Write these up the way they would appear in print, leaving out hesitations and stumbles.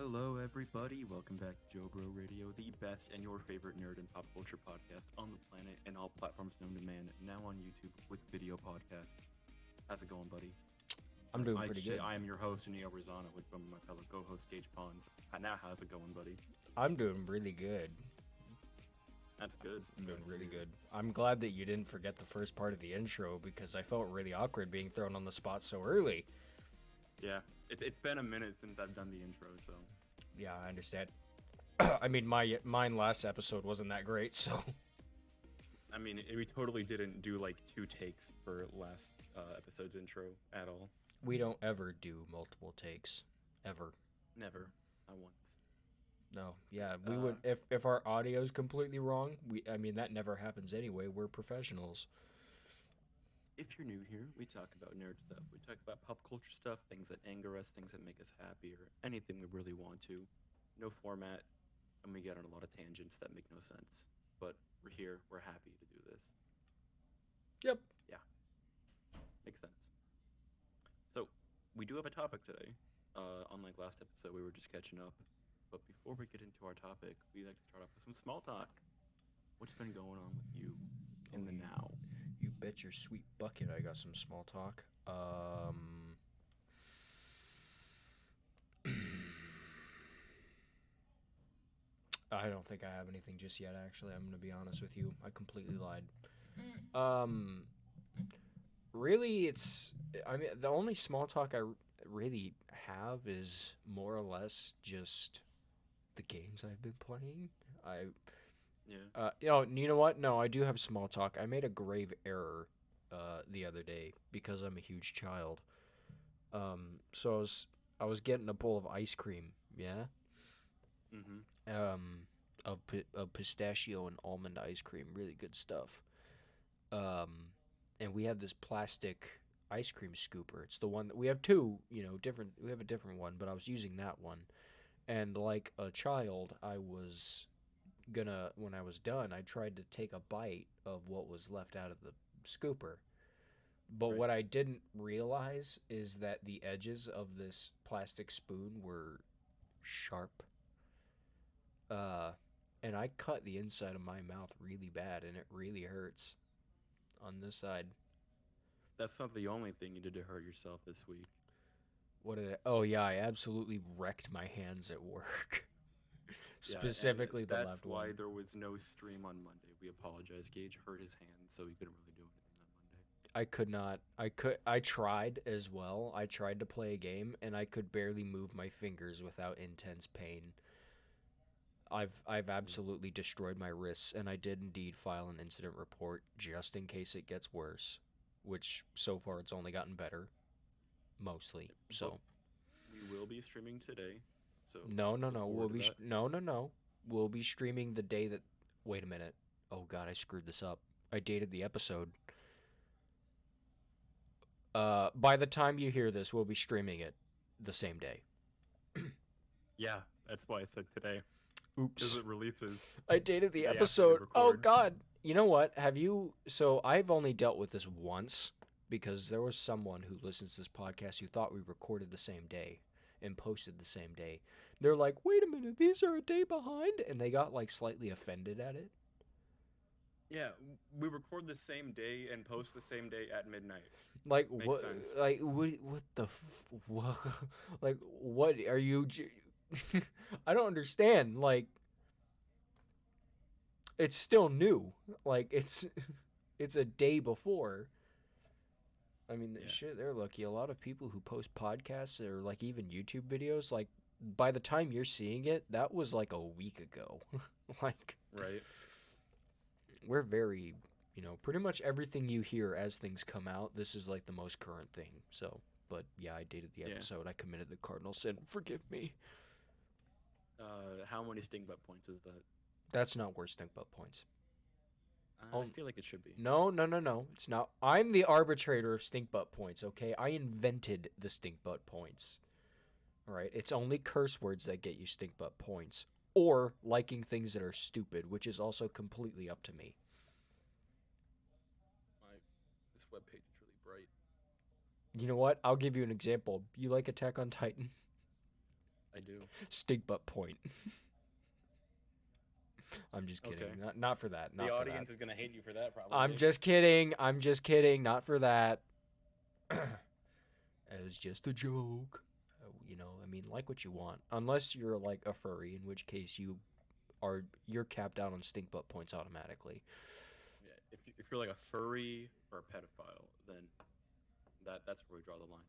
Hello, everybody. Welcome back to JoBro Radio, the best and your favorite nerd and pop culture podcast on the planet and all platforms known to man, now on YouTube with video podcasts. How's it going, buddy? I'm doing pretty good. I am your host, Neo Rizana, with my fellow co-host, Gage Pons. Now, how's it going, buddy? I'm doing really good. That's good. I'm doing really good. I'm glad that you didn't forget the first part of the intro because I felt really awkward being thrown on the spot so early. Yeah, it's been a minute since I've done the intro, so... Yeah, I understand. I mean, mine last episode wasn't that great, so... I mean, we totally didn't do, like, 2 takes for last episode's intro at all. We don't ever do multiple takes. Ever. Never. Not once. No, yeah, we would... If our audio's completely wrong, that never happens anyway. We're professionals. If you're new here, we talk about nerd stuff. We talk about pop culture stuff, things that anger us, things that make us happy, or anything we really want to. No format, and we get on a lot of tangents that make no sense. But we're here, we're happy to do this. Yep. Yeah. Makes sense. So, we do have a topic today. Unlike last episode, we were just catching up. But before we get into our topic, we'd like to start off with some small talk. What's been going on with you in the now? You bet your sweet bucket I got some small talk. I don't think I have anything just yet, actually. I'm going to be honest with you. I completely lied. Really, the only small talk I really have is more or less just the games I've been playing. Yeah. You know what? No, I do have small talk. I made a grave error the other day because I'm a huge child. So I was getting a bowl of ice cream, yeah? Mm-hmm. Of pistachio and almond ice cream, really good stuff. And we have this plastic ice cream scooper. It's the one that we have two, different. We have a different one, but I was using that one. And like a child, when I was done, I tried to take a bite of what was left out of the scooper. But Right. what I didn't realize is that the edges of this plastic spoon were sharp. And I cut the inside of my mouth really bad, and it really hurts on this side. That's not the only thing you did to hurt yourself this week. Oh yeah, I absolutely wrecked my hands at work. Specifically the left one. That's why there was no stream on Monday. We apologize. Gage hurt his hand, so he couldn't really do anything on Monday. I could not. I tried as well. I tried to play a game, and I could barely move my fingers without intense pain. I've absolutely destroyed my wrists, and I did indeed file an incident report just in case it gets worse, which so far it's only gotten better, mostly. So we will be streaming today. So no. We'll be streaming the day that. Wait a minute. Oh God, I screwed this up. I dated the episode. By the time you hear this, we'll be streaming it the same day. Yeah, that's why I said today. Oops. Because it releases. I dated the episode. Oh God. You know what? So I've only dealt with this once because there was someone who listens to this podcast who thought we recorded the same day and posted the same day. They're like, wait a minute, these are a day behind? And they got like slightly offended at it. Yeah, we record the same day and post the same day at midnight. Like, Makes what? sense. Like, what the? What? Like, what are you? I don't understand. Like, it's still new. Like, it's a day before. I mean, shit, they're lucky. A lot of people who post podcasts or like even YouTube videos, like by the time you're seeing it, that was like a week ago. Like, right. We're very, pretty much everything you hear as things come out, this is like the most current thing. So, but yeah, I dated the episode. I committed the cardinal sin. Forgive me. How many stink butt points is that? That's not worth stink butt points. I feel like it should be. No. It's not. I'm the arbitrator of stink butt points, okay? I invented the stink butt points. All right? It's only curse words that get you stink butt points. Or liking things that are stupid, which is also completely up to me. This webpage is really bright. You know what? I'll give you an example. You like Attack on Titan? I do. Stink butt point. I'm just kidding. Okay. Not for that. The Not for that. audience is gonna hate you for that, I'm probably. just kidding. I'm just kidding. Not for that. It was just a joke. I mean, like what you want. Unless you're like a furry, in which case you're capped out on stink butt points automatically. Yeah. If you're like a furry or a pedophile, then that's where we draw the line.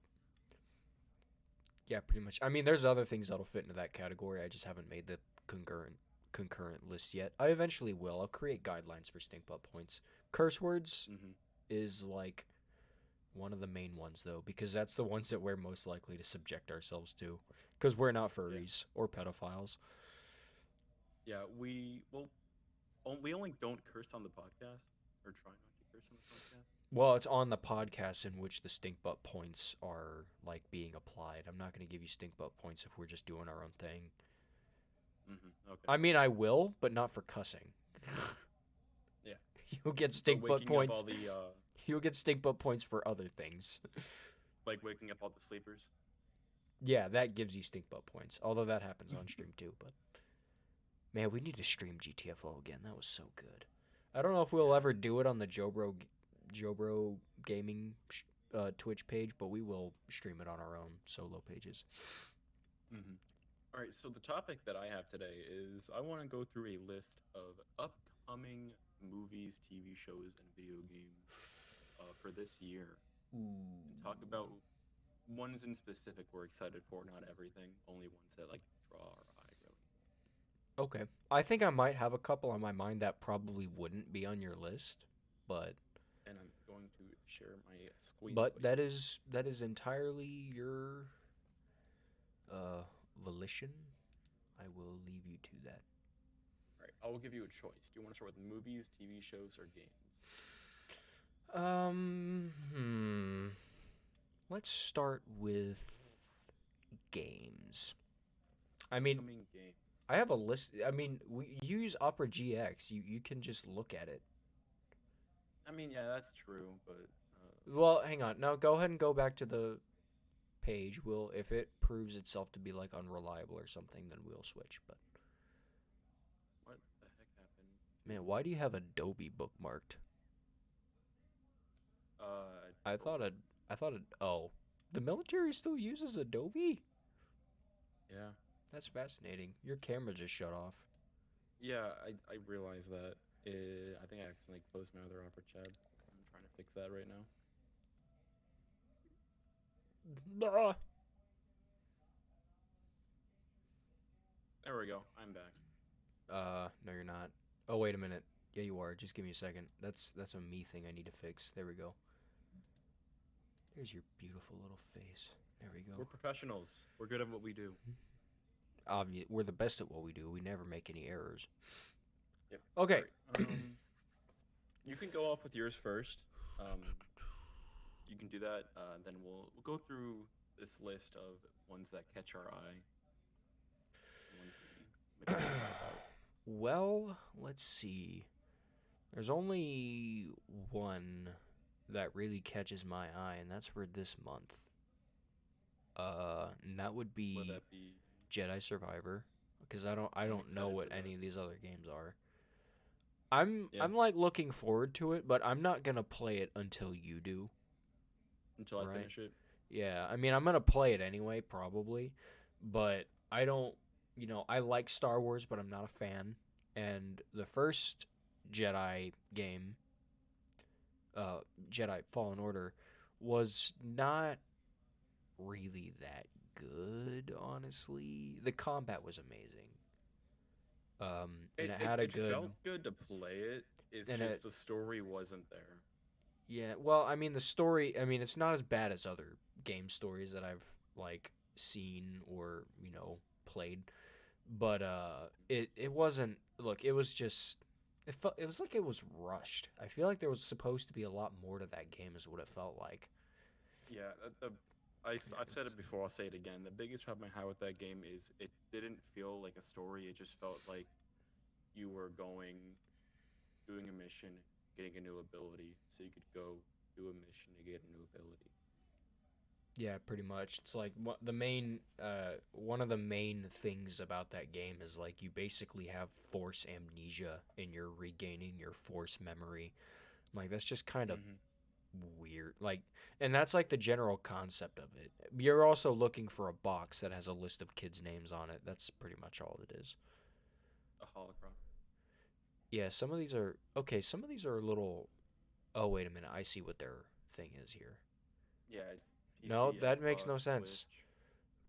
Yeah, pretty much. I mean, there's other things that'll fit into that category. I just haven't made the concurrent list yet. I eventually will. I'll create guidelines for stink butt points. Curse words is like one of the main ones though, because that's the ones that we're most likely to subject ourselves to, because we're not furries or pedophiles. Yeah, we only don't curse on the podcast, or try not to curse on the podcast. Well, it's on the podcast in which the stink butt points are like being applied. I'm not going to give you stink butt points if we're just doing our own thing. Okay. I mean, I will, but not for cussing. Yeah. You'll get stink butt points. Up all the, You'll get stink butt points for other things. like waking up all the sleepers. Yeah, that gives you stink butt points. Although that happens on stream too. But man, we need to stream GTFO again. That was so good. I don't know if we'll ever do it on the JoBro Gaming Twitch page, but we will stream it on our own solo pages. All right, so the topic that I have today is I want to go through a list of upcoming movies, TV shows, and video games for this year. And talk about ones in specific we're excited for, not everything. Only ones that like draw our eye, really. Okay. I think I might have a couple on my mind that probably wouldn't be on your list, but... And I'm going to share my screen. But that is entirely your volition. I will leave you to that. All right, I will give you a choice. Do you want to start with movies, TV shows, or games? Let's start with games. I mean, games. I have a list. I mean, you use Opera GX. You can just look at it. I mean, yeah, that's true, but... Well, hang on. No, go ahead and go back to the page. If it proves itself to be, like, unreliable or something, then we'll switch, but... What the heck happened? Man, why do you have Adobe bookmarked? I thought oh, the military still uses Adobe? Yeah. That's fascinating. Your camera just shut off. Yeah, I realized that. I think I accidentally closed my other Opera tab. I'm trying to fix that right now. There we go. I'm back. No, you're not. Oh, wait a minute. Yeah, you are. Just give me a second. That's a me thing I need to fix. There we go. There's your beautiful little face. There we go. We're professionals. We're good at what we do. We're the best at what we do. We never make any errors. Yep. Okay. Right. You can go off with yours first. You can do that. Then we'll go through this list of ones that catch our eye. Ones we about. Well, let's see. There's only one that really catches my eye, and that's for this month. And that would be, Would that be Jedi Survivor, because I don't know what any of these other games are. I'm like looking forward to it, but I'm not gonna play it until you do. Until I finish it. Yeah, I mean I'm gonna play it anyway, probably, but I don't. I like Star Wars, but I'm not a fan. And the first Jedi game, Jedi Fallen Order, was not really that good, honestly. The combat was amazing. And it had a good... It felt good to play it. It's just the story wasn't there. Yeah, well, I mean, the story... I mean, it's not as bad as other game stories that I've, like, seen or, played. But, it wasn't... Look, it was just... It was like it was rushed. I feel like there was supposed to be a lot more to that game is what it felt like. Yeah, I've said it before, I'll say it again. The biggest problem I had with that game is it didn't feel like a story. It just felt like you were doing a mission, getting a new ability, so you could go do a mission to get a new ability. Yeah, pretty much. It's like one of the main things about that game is like you basically have force amnesia and you're regaining your force memory. Like that's just kind of Mm-hmm. weird. Like, and that's like the general concept of it. You're also looking for a box that has a list of kids' names on it. That's pretty much all it is. A holocron. Yeah, some of these are okay. Some of these are a little. Oh wait a minute, I see what their thing is here. Yeah, it's No, PC, that makes no Xbox, sense. Switch.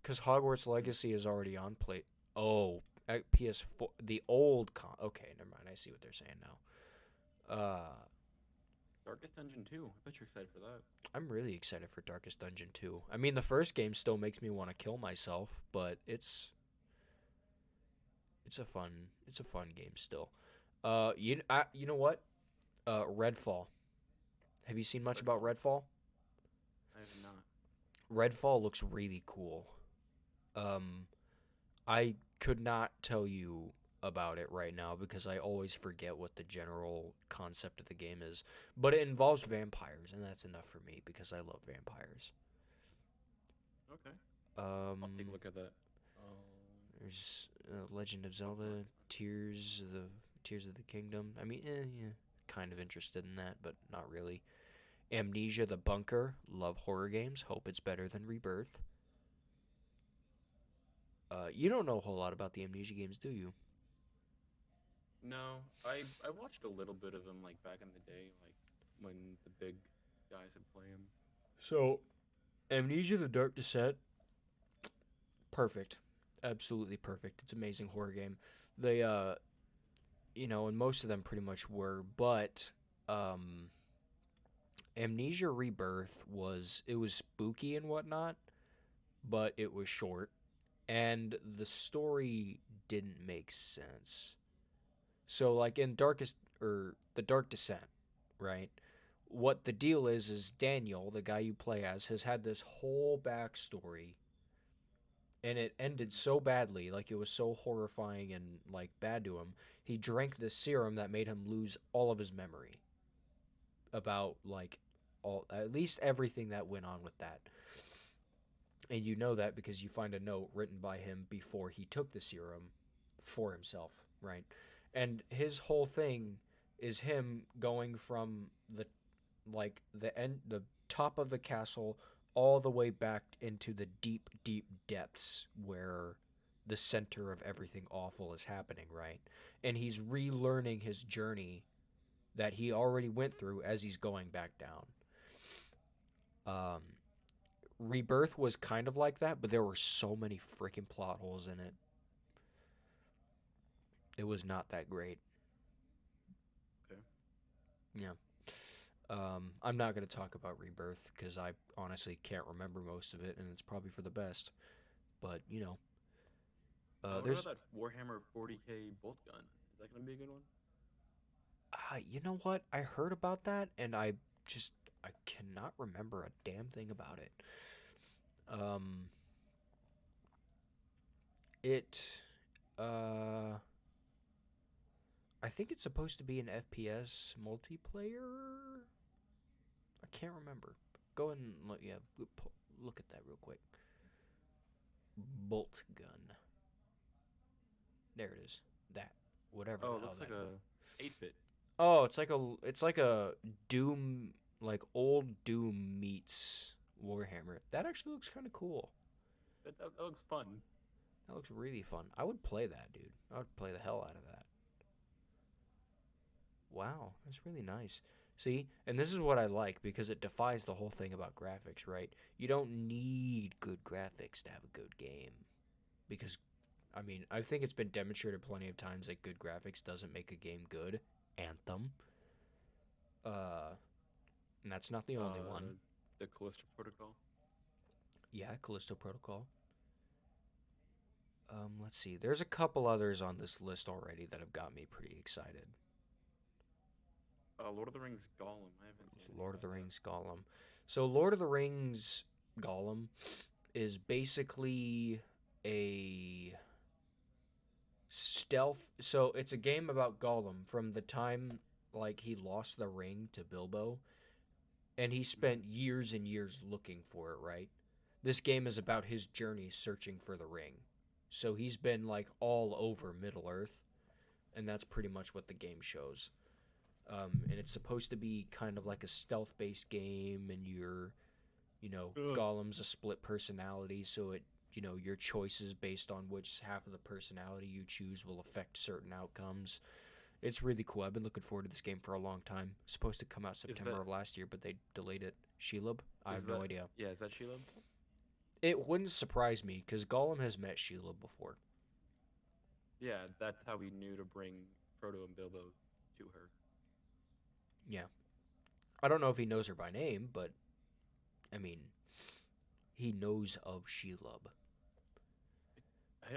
Because Hogwarts Mm. Legacy is already on play. Oh, PS4, the old Okay, never mind. I see what they're saying now. Darkest Dungeon 2. I bet you're excited for that. I'm really excited for Darkest Dungeon 2. I mean, the first game still makes me want to kill myself, but it's a fun game still. You know what? Redfall. Have you seen much about Redfall? Redfall? I have not. Redfall looks really cool. Um, I could not tell you about it right now because I always forget what the general concept of the game is. But it involves vampires, and that's enough for me because I love vampires. Okay. I'll take a Um, look at that. there's Legend of Oh, Zelda, Tears of the Kingdom. I mean, yeah, kind of interested in that, but not really. Amnesia: The Bunker. Love horror games. Hope it's better than Rebirth. You don't know a whole lot about the Amnesia games, do you? no, I watched a little bit of them like back in the day, like when the big guys would play them. So, Amnesia: The Dark Descent, perfect, absolutely perfect. It's an amazing horror game. They, and most of them pretty much were, but um, Amnesia Rebirth was spooky and whatnot, but it was short, and the story didn't make sense. So, like in Darkest or the Dark Descent, right? What the deal is Daniel, the guy you play as, has had this whole backstory and it ended Mm-hmm. so badly, like it was so horrifying and like bad to him. He drank this serum that made him lose all of his memory about like all at least everything that went on with that. And you know that because you find a note written by him before he took the serum for himself, right? And his whole thing is him going from the top of the castle all the way back into the deep deep depths where the center of everything awful is happening, right? And he's relearning his journey that he already went through as he's going back down. um Rebirth was kind of like that, but there were so many freaking plot holes in it. It was not that great. Okay. Yeah. I'm not going to talk about Rebirth because I honestly can't remember most of it, and it's probably for the best. But What about there's that Warhammer 40K bolt gun? Is that gonna be a good one? you know what? I heard about that, and just I cannot remember a damn thing about it. Um, it uh, I think it's supposed to be an FPS multiplayer. I can't remember. Go ahead and look at that real quick. Bolt gun. There it is. That whatever Oh, the it hell looks that. like a 8-bit. Oh, it's like a Doom, like old Doom meets Warhammer. That actually looks kind of cool. That looks fun. That looks really fun. I would play that, dude. I would play the hell out of that. Wow, that's really nice. See, and this is what I like because it defies the whole thing about graphics, right? You don't need good graphics to have a good game because I mean, I think it's been demonstrated plenty of times that good graphics doesn't make a game good. Anthem. Uh, and that's not the only one. The Callisto Protocol. Yeah, Callisto Protocol. Let's see. There's a couple others on this list already that have got me pretty excited. Lord of the Rings Gollum. I haven't seen anything Lord of about the that. Rings Gollum. So Lord of the Rings Gollum is basically a stealth. So it's a game about Gollum from the time like he lost the ring to Bilbo, and he spent Mm-hmm. years and years looking for it, right? This game is about his journey searching for the ring. So he's been like all over Middle Earth, and that's pretty much what the game shows. And it's supposed to be kind of like a stealth-based game, and Ugh. Gollum's a split personality, so your choices based on which half of the personality you choose will affect certain outcomes. It's really cool. I've been looking forward to this game for a long time. It's supposed to come out September of last year, but they delayed it. Shelob? I have no idea. Yeah, is that Shelob? It wouldn't surprise me, because Gollum has met Shelob before. Yeah, that's how we knew to bring Frodo and Bilbo to her. Yeah. I don't know if he knows her by name, but, I mean, he knows of Shelob.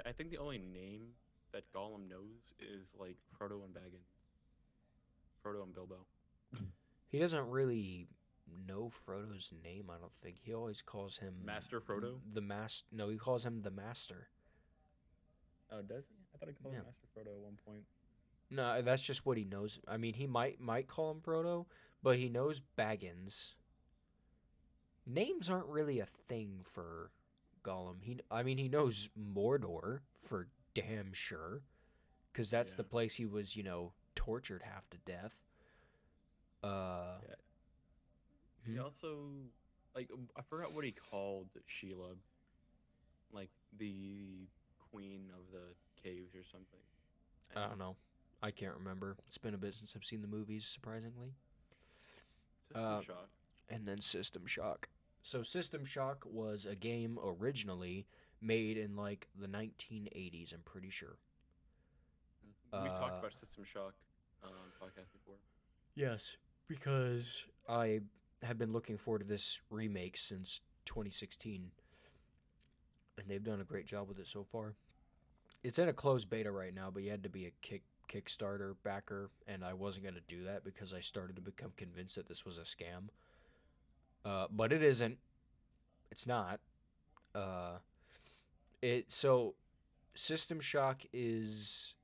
I think the only name that Gollum knows is, like, Frodo and Baggins. Frodo and Bilbo. He doesn't really know Frodo's name, I don't think. He always calls him... Master Frodo? No, he calls him the Master. Oh, does he? I thought he called him Master Frodo at one point. No, that's just what he knows. I mean, he might call him Frodo, but he knows Baggins. Names aren't really a thing for Gollum. He knows Mordor for damn sure, because that's the place he was, tortured half to death. Yeah. He also, like, I forgot what he called Shelob, like the queen of the caves or something. I don't know. I can't remember. It's been a bit since I've seen the movies, surprisingly. System Shock. And then System Shock. So System Shock was a game originally made in, like, the 1980s, I'm pretty sure. We talked about System Shock on the podcast before. Yes, because I have been looking forward to this remake since 2016, and they've done a great job with it so far. It's in a closed beta right now, but you had to be a Kickstarter backer, and I wasn't going to do that because I started to become convinced that this was a scam. But it isn't. It's not. So System Shock is...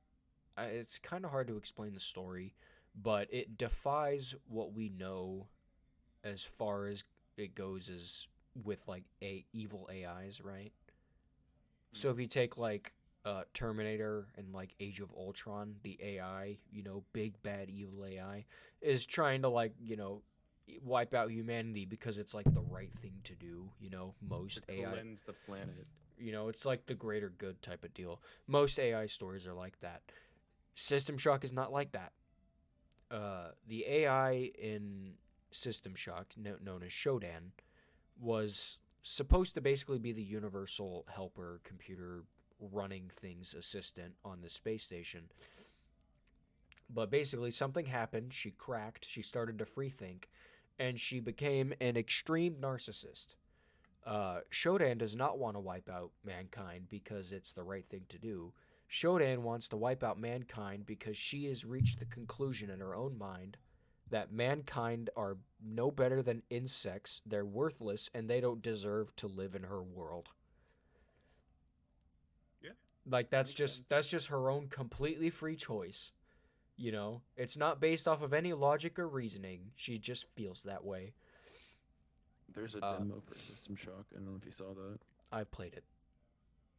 it's kind of hard to explain the story, but it defies what we know as far as it goes as with, like, evil AIs, right? So if you take, like, Terminator and, like, Age of Ultron, the AI, big bad evil AI, is trying to, like, wipe out humanity because it's, like, the right thing to do, most to AI... cleanse the planet. It's like the greater good type of deal. Most AI stories are like that. System Shock is not like that. The AI in System Shock, known as Shodan, was supposed to basically be the universal helper, computer running things assistant on the space station. But basically something happened, she cracked, she started to free think, and she became an extreme narcissist. Shodan does not want to wipe out mankind because it's the right thing to do. Shodan wants to wipe out mankind because she has reached the conclusion in her own mind that mankind are no better than insects, they're worthless, and they don't deserve to live in her world. Yeah. Like, that's just her own completely free choice. It's not based off of any logic or reasoning. She just feels that way. There's a demo for System Shock. I don't know if you saw that. I played it.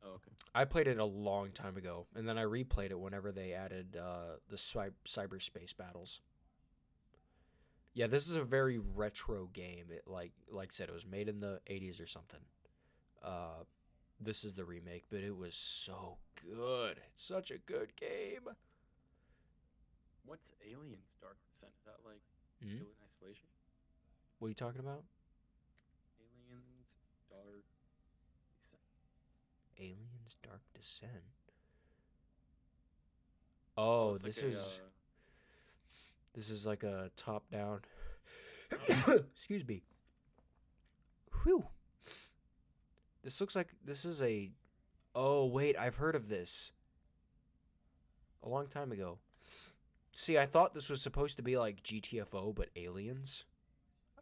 Oh, okay. I played it a long time ago, and then I replayed it whenever they added the cyberspace battles. Yeah, this is a very retro game. It like I said, it was made in the 80s or something. This is the remake, but it was so good. It's such a good game. What's Aliens Dark Descent? Is that like Alien Isolation? What are you talking about? Aliens Dark Descent. Aliens Dark Descent. Oh, this is like a top-down. Excuse me. Whew. This looks like this is a... Oh, wait, I've heard of this. A long time ago. See, I thought this was supposed to be like GTFO, but aliens.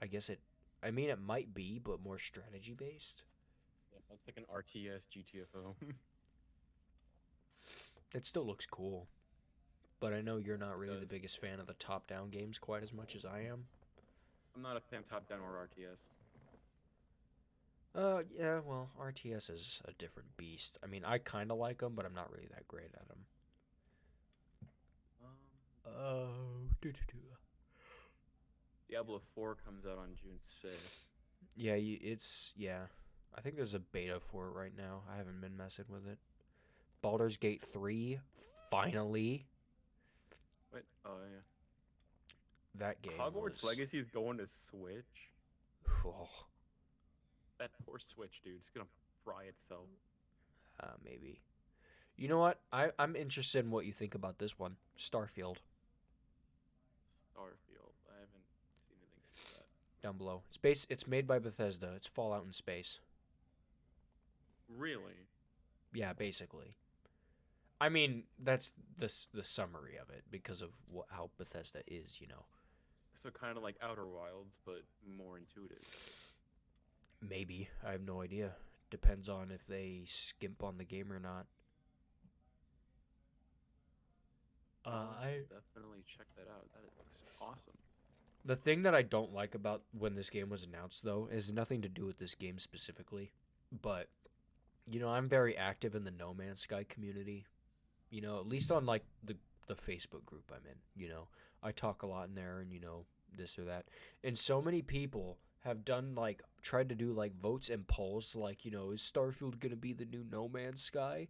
It might be, but more strategy-based. Yeah, it's like an RTS GTFO. It still looks cool. But I know you're not really the biggest fan of the top-down games quite as much as I am. I'm not a fan of top-down or RTS. Yeah, well, RTS is a different beast. I mean, I kind of like them, but I'm not really that great at them. Oh, Diablo 4 comes out on June 6th. yeah, yeah. I think there's a beta for it right now. I haven't been messing with it. Baldur's Gate 3, finally. Wait, oh yeah. That game Hogwarts was. Legacy is going to Switch. Oh, That poor Switch, dude. It's gonna fry itself. maybe. You know what? I'm interested in what you think about this one. Starfield, Starfield. I haven't seen anything for that. down below. It's made by Bethesda. It's Fallout in space. Really? Yeah, basically. I mean, that's the summary of it because of how Bethesda is, you know. So kind of like Outer Wilds, but more intuitive. Maybe. I have no idea. Depends on if they skimp on the game or not. I Definitely check that out. That looks awesome. The thing that I don't like about when this game was announced, though, is nothing to do with this game specifically. But, you know, I'm very active in the No Man's Sky community. You know, at least on, like, the Facebook group I'm in, you know. I talk a lot in there and, you know, this or that. And so many people have done, like, tried to do, like, votes and polls, like, you know, is Starfield going to be the new No Man's Sky?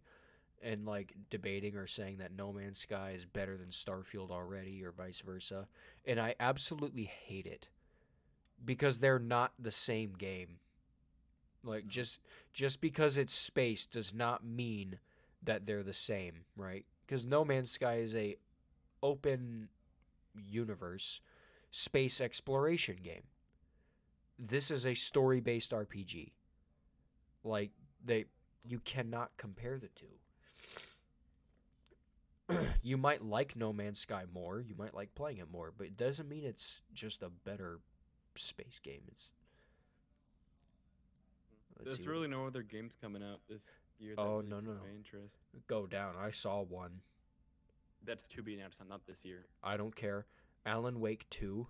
And like debating or saying that No Man's Sky is better than Starfield already or vice versa. And I absolutely hate it because they're not the same game. Like just because it's space does not mean that they're the same, right? Because No Man's Sky is a open universe space exploration game. This is a story-based RPG. Like they you cannot compare the two. You might like No Man's Sky more, you might like playing it more, but it doesn't mean it's just a better space game. Let's see There's what really no other games coming out this year that Oh, really no, no, piqued no. my interest. Go down. I saw one. That's to be announced, not this year. I don't care. Alan Wake 2.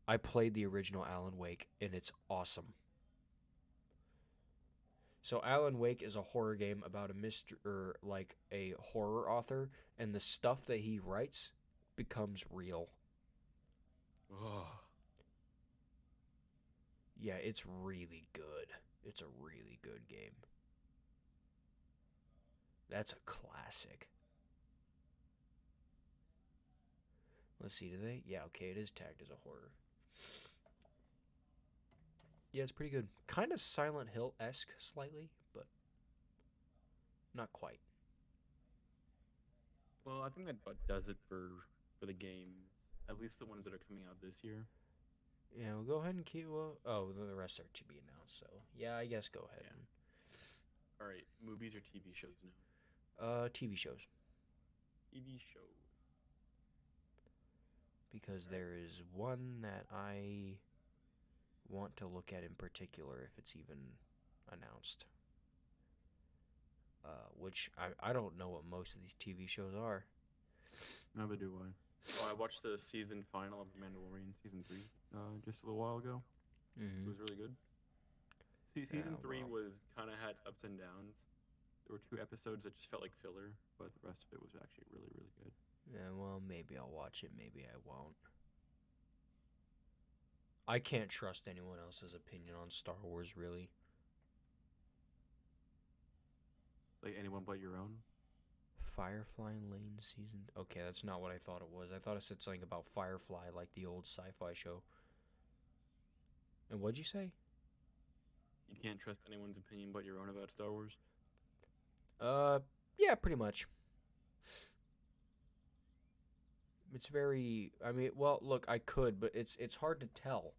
I played the original Alan Wake and it's awesome. So Alan Wake is a horror game about like a horror author, and the stuff that he writes becomes real. Oh, Yeah, it's really good. It's a really good game. That's a classic. Let's see, do they? Yeah, okay, it is tagged as a horror. Yeah, it's pretty good. Kind of Silent Hill-esque slightly, but not quite. well, I think that does it for the games. At least the ones that are coming out this year. Yeah, we'll go ahead and keep. Oh, the rest are to be announced. So yeah, I guess go ahead. Yeah. All right, movies or TV shows now? TV shows TV show. because All right. there is one that I want to look at in particular if it's even announced. Which I don't know what most of these TV shows are. Neither do I. Oh, I watched the season final of Mandalorian season 3 just a little while ago. It Mm-hmm. was really good. See, season 3 Well, was kind of had ups and downs. There were 2 episodes that just felt like filler, but the rest of it was actually really, really good. yeah, well, maybe I'll watch it. Maybe I won't. I can't trust anyone else's opinion on Star Wars, really. Like anyone but your own. Firefly Lane season. Okay, that's not what I thought it was. I thought it said something about Firefly, like the old sci-fi show. And what'd you say? You can't trust anyone's opinion but your own about Star Wars. Uh, yeah, pretty much. It's very. I mean, well, look, I could, but it's hard to tell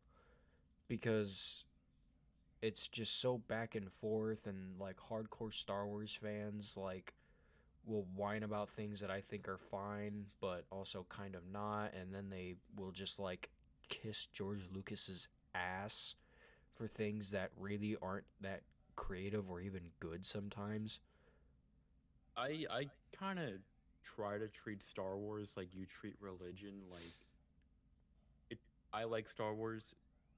because it's just so back and forth, and like hardcore Star Wars fans like will whine about things that I think are fine, but also kind of not, and then they will just like kiss George Lucas's ass for things that really aren't that creative or even good sometimes. I kind of try to treat Star Wars like you treat religion. Like it, I like Star Wars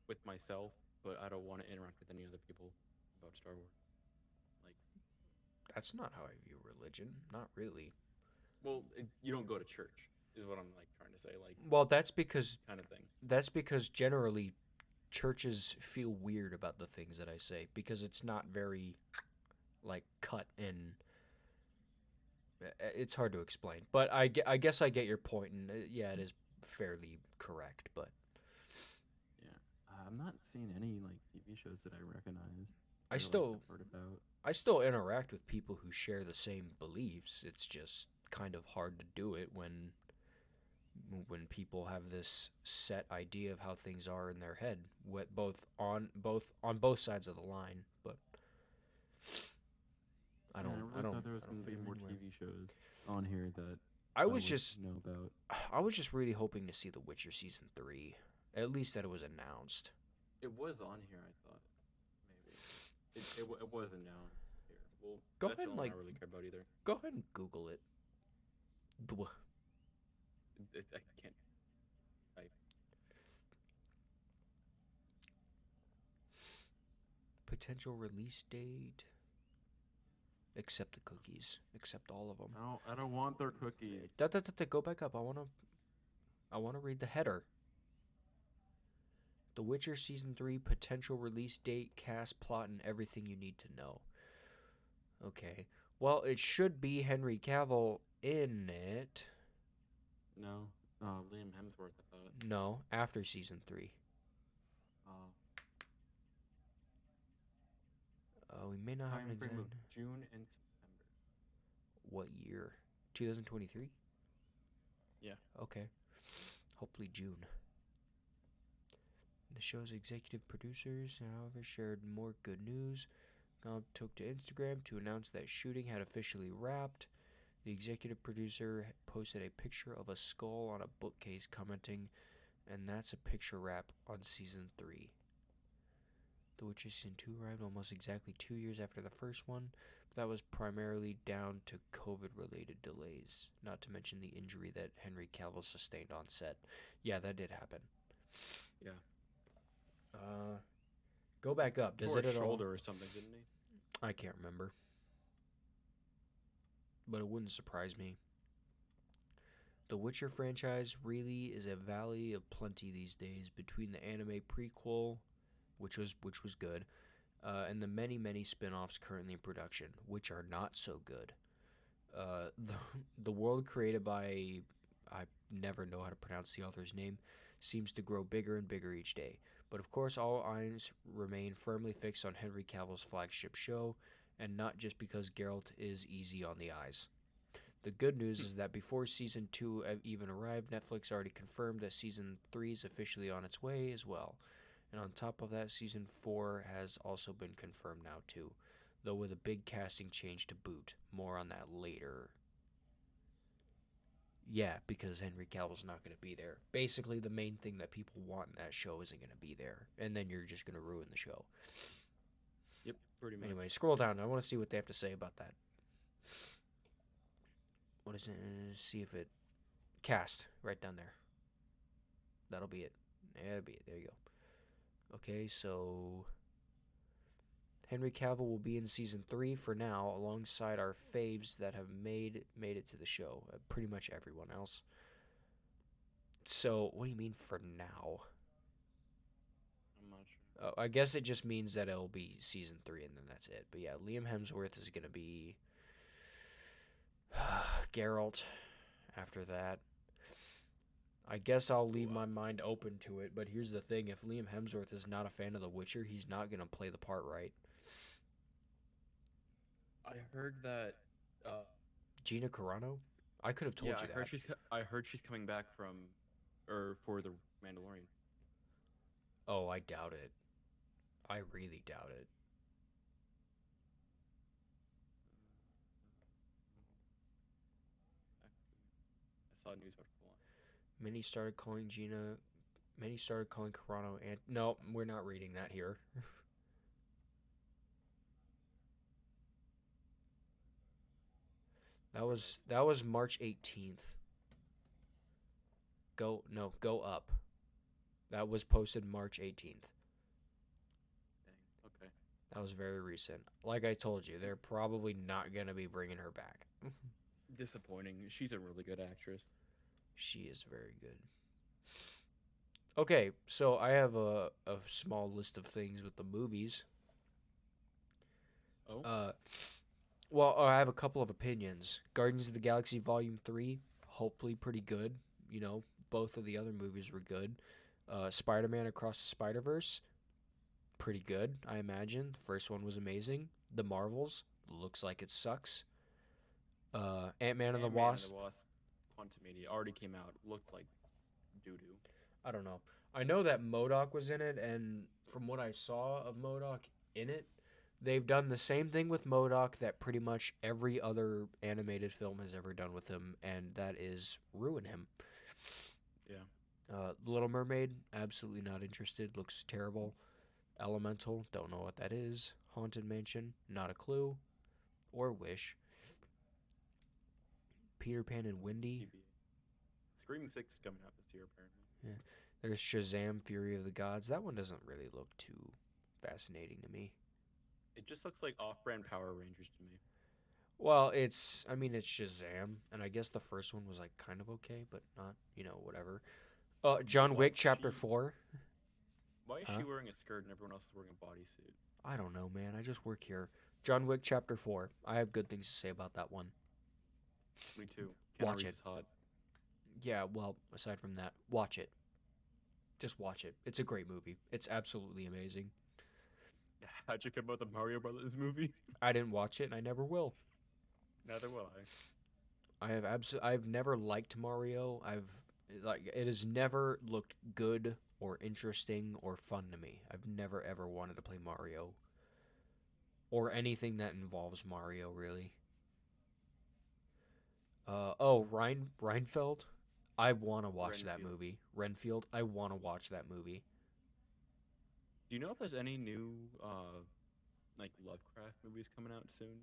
with myself. but I don't want to interact with any other people about Star Wars. Like, That's not how I view religion. Not really. well, you don't go to church, is what I'm like trying to say, like Well, kind of thing. that's because generally churches feel weird about the things that I say because it's not very like cut in. It's hard to explain, but I guess I get your point, and yeah, it is fairly correct. But Yeah, I'm not seeing any like TV shows that I recognize I or like still have heard about. I still interact with people who share the same beliefs. It's just kind of hard to do it when people have this set idea of how things are in their head, both sides of the line. But I Yeah, don't I I really don't thought there was I going don't to fit be them more anywhere. TV shows on here that I I was would just know about. I was just really hoping to see The Witcher season 3. At least that it was announced. It was on here, I thought. Maybe. It was announced here. Well, Go that's ahead the and only one I really care about either. go ahead and Google it. I can't type. Potential release date. Accept the cookies. Accept all of them. I don't want their cookies. Go back up. I wanna read the header. The Witcher season 3 potential release date, cast, plot, and everything you need to know. Okay. Well, it should be Henry Cavill in it. No. Liam Hemsworth, I thought. No, after season 3. Uh, We may not have an Time frame of exact. June and September. What year? 2023? Yeah. Okay. Hopefully June. The show's executive producers, however, shared more good news. Took to Instagram to announce that shooting had officially wrapped. The executive producer posted a picture of a skull on a bookcase, commenting, "And that's a picture wrap on season 3." The Witcher season 2 arrived almost exactly 2 years after the first one, but that was primarily down to COVID-related delays, not to mention the injury that Henry Cavill sustained on set. Yeah, that did happen. Yeah. Go back up. Does Tore it his at all? shoulder or something, didn't he? I can't remember, but it wouldn't surprise me. The Witcher franchise really is a valley of plenty these days between the anime prequel, which was good, and the many spin-offs currently in production, which are not so good. The world created by, I never know how to pronounce the author's name, seems to grow bigger and bigger each day. But of course, all eyes remain firmly fixed on Henry Cavill's flagship show, and not just because Geralt is easy on the eyes. The good news is that before season 2 even arrived, Netflix already confirmed that season 3 is officially on its way as well. And on top of that, season 4 has also been confirmed now too, though with a big casting change to boot. More on that later. Yeah, because Henry Cavill's not going to be there. Basically, the main thing that people want in that show isn't going to be there, and then you're just going to ruin the show. Yep, pretty much. Anyway, scroll down. I want to see what they have to say about that. What is it? See if it cast right down there. That'll be it. That'll be it. There you go. Okay, so Henry Cavill will be in season 3 for now, alongside our faves that have made it to the show. Pretty much everyone else. So, what do you mean for now? I'm not sure. I guess it just means that it'll be season 3 and then that's it. But yeah, Liam Hemsworth is going to be Geralt after that. I guess I'll leave my mind open to it, but here's the thing. If Liam Hemsworth is not a fan of The Witcher, he's not going to play the part right. I heard that. Gina Carano? I could have told you that. I heard she's coming back for the Mandalorian. Oh, I doubt it. I really doubt it. I saw a news article on. Many started calling Carano and no, we're not reading that here. That was March 18th. Go up. That was posted March 18th. That was very recent. Like I told you, they're probably not gonna be bringing her back. Disappointing. She's a really good actress. She is very good. Okay, so I have a small list of things with the movies. Oh, Uh, well, I have a couple of opinions. Guardians of the Galaxy Volume 3, hopefully pretty good. You know, both of the other movies were good. Spider Man Across the Spider Verse, pretty good, I imagine. The first one was amazing. The Marvels, looks like it sucks. Ant Man and the Ant-Man and the Wasp, Wasp Quantumania already came out. Looked like doo-doo. I don't know. I know that MODOK was in it, and from what I saw of MODOK in it, they've done the same thing with MODOK that pretty much every other animated film has ever done with him, and that is ruin him. Yeah. Little Mermaid, absolutely not interested. Looks terrible. Elemental, don't know what that is. Haunted Mansion, not a clue. Or Wish. Peter Pan and Wendy. TBA. Scream 6 is coming out this year, apparently. Yeah. There's Shazam, Fury of the Gods. That one doesn't really look too fascinating to me. It just looks like off-brand Power Rangers to me. Well, it's Shazam, and I guess the first one was like kind of okay, but not, whatever. John Why Wick is Chapter she- 4. Why is Huh? she wearing a skirt and everyone else is wearing a bodysuit? I don't know, man. I just work here. John Wick Chapter 4. I have good things to say about that one. Me too. Keanu Watch Reeves it. is hot. Yeah, well, aside from that, watch it. Just watch it. It's a great movie. It's absolutely amazing. How'd you feel about the Mario Brothers movie? I didn't watch it, and I never will. Neither will I. I've never liked Mario. It has never looked good or interesting or fun to me. I've never ever wanted to play Mario or anything that involves Mario, really. Reinfeld. I want to watch that Renfield. movie. Renfield. I want to watch that movie. Do you know if there's any new like Lovecraft movies coming out soon?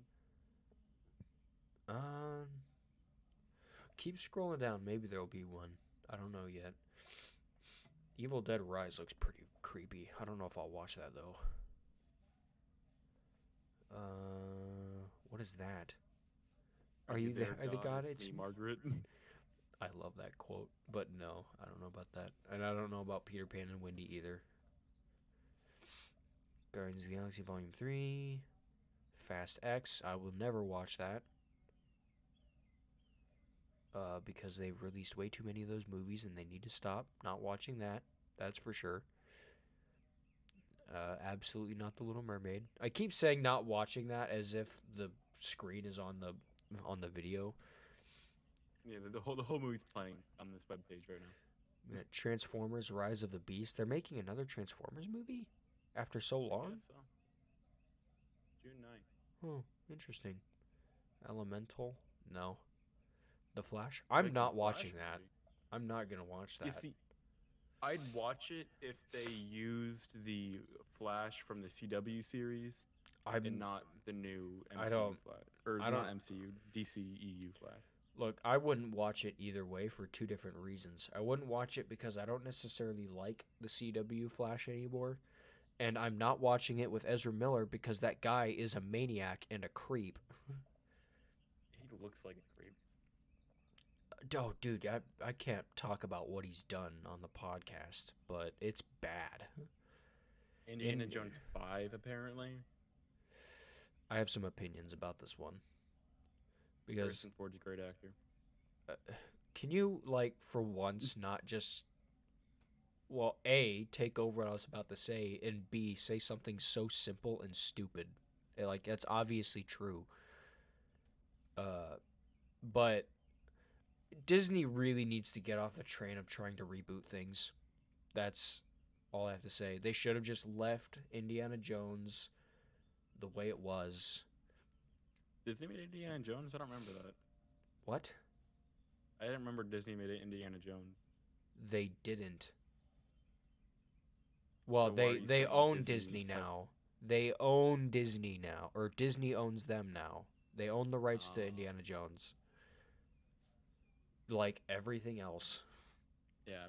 Um, Keep scrolling down. Maybe there'll be one. I don't know yet. Evil Dead Rise looks pretty creepy. I don't know if I'll watch that though. What is that? Are you there, the God? It's me, Margaret. I love that quote, but no, I don't know about that, and I don't know about Peter Pan and Wendy either. Guardians of the Galaxy Volume 3, Fast X. I will never watch that. Because they've released way too many of those movies and they need to stop. Not watching that. That's for sure. Absolutely not The Little Mermaid. I keep saying not watching that as if the screen is on the video. Yeah, the whole movie's playing on this webpage right now. Transformers: Rise of the Beast. They're making another Transformers movie after so I long. guess so. June 9th. Oh, interesting. Elemental. No. The Flash. I'm Making not a watching Flash that. movie. I'm not gonna watch that. You see, I'd watch it if they used the Flash from the CW series and not the new MCU I don't- Flash. Or I not don't- MCU, DCEU Flash. Look, I wouldn't watch it either way for two different reasons. I wouldn't watch it because I don't necessarily like the CW Flash anymore, and I'm not watching it with Ezra Miller because that guy is a maniac and a creep. He looks like a creep. Oh, dude, I can't talk about what he's done on the podcast, but it's bad. Indiana Jones 5, apparently. I have some opinions about this one. Because Harrison Ford's a great actor. can you, like, for once, not just, well, A, take over what I was about to say, and B, say something so simple and stupid. Like, that's obviously true. But Disney really needs to get off the train of trying to reboot things. That's all I have to say. They should have just left Indiana Jones the way it was. Disney made Indiana Jones? I don't remember that. What? I didn't remember Disney made Indiana Jones. They didn't. Well, So why are you they saying own Disney Disney needs to- now. They own Disney now, or Disney owns them now. They own the rights to Oh. Indiana Jones. Like everything else. Yeah,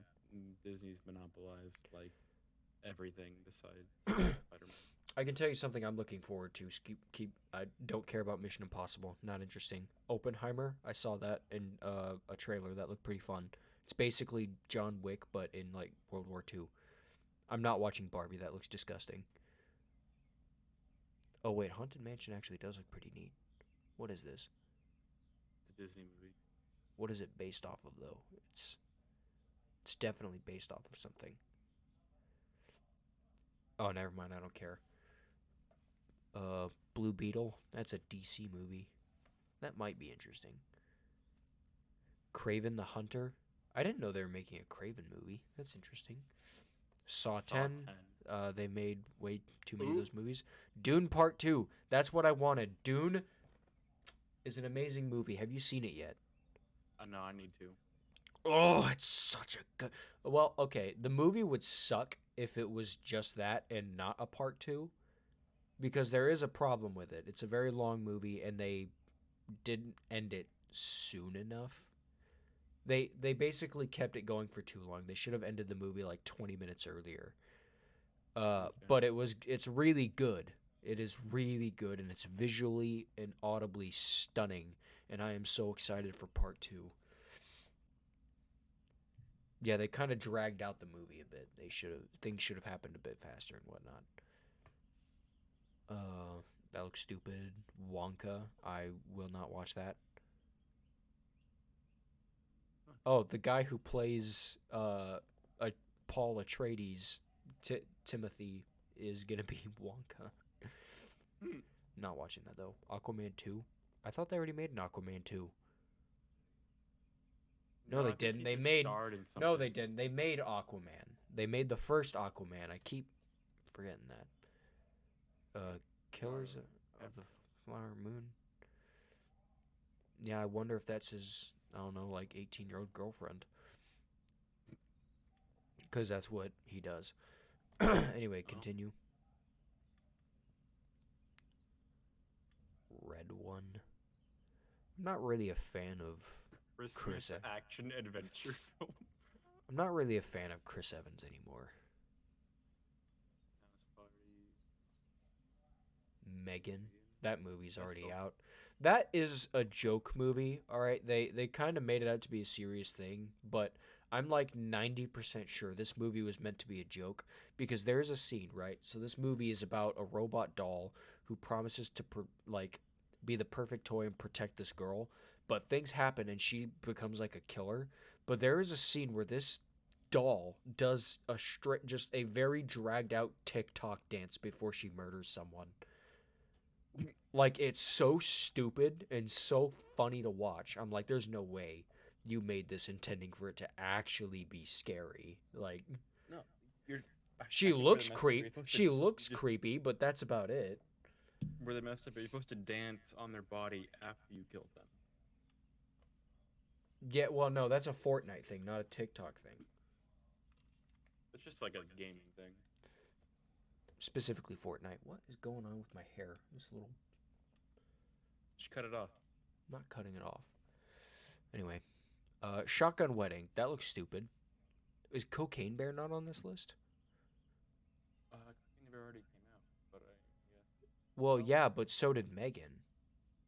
Disney's monopolized like everything besides Spider-Man. I can tell you something I'm looking forward to. I don't care about Mission Impossible. Not interesting. Oppenheimer. I saw that in a trailer that looked pretty fun. It's basically John Wick, but in like World War II. I'm not watching Barbie. That looks disgusting. Oh wait, Haunted Mansion actually does look pretty neat. What is this? It's a Disney movie. What is it based off of though? It's definitely based off of something. Oh, never mind. I don't care. Blue Beetle. That's a DC movie. That might be interesting. Kraven the Hunter. I didn't know they were making a Kraven movie. That's interesting. Saw 10. They made way too many of those movies. Dune Part 2. That's what I wanted. Dune is an amazing movie. Have you seen it yet? No, I need to. Oh, it's such a good... Well, okay. The movie would suck if it was just that and not a Part 2. Because there is a problem with it. It's a very long movie, and they didn't end it soon enough. They basically kept it going for too long. They should have ended the movie like 20 minutes earlier. Okay. But it's really good. It is really good, and it's visually and audibly stunning. And I am so excited for Part 2. Yeah, they kind of dragged out the movie a bit. Things should have happened a bit faster and whatnot. That looks stupid. Wonka. I will not watch that. Oh, the guy who plays Paul Atreides, Timothy, is gonna be Wonka. Not watching that though. Aquaman 2. I thought they already made an Aquaman 2. No, they didn't. No, they didn't. They made Aquaman. They made the first Aquaman. I keep forgetting that. Killers of the Flower Moon. Yeah, I wonder if that's his, I don't know, like 18-year-old girlfriend. Because that's what he does. Anyway, continue. Red One. I'm not really a fan of Christmas action adventure film. I'm not really a fan of Chris Evans anymore. Megan. That movie's already out. That is a joke movie, all right? They kind of made it out to be a serious thing, but I'm like 90% sure this movie was meant to be a joke because there's a scene, right? So this movie is about a robot doll who promises to be the perfect toy and protect this girl, but things happen and she becomes like a killer. But there is a scene where this doll does just a very dragged out TikTok dance before she murders someone. Like, it's so stupid and so funny to watch. I'm like, there's no way you made this intending for it to actually be scary. Like, no, she looks creepy, but that's about it. Where they messed up, you're supposed to dance on their body after you killed them. Yeah, well, no, that's a Fortnite thing, not a TikTok thing. It's just like a gaming thing. Specifically Fortnite. What is going on with my hair? This little... Just cut it off. I'm not cutting it off. Anyway, Shotgun Wedding. That looks stupid. Is Cocaine Bear not on this list? Cocaine Bear already came out, but yeah. Well, yeah, but so did Megan.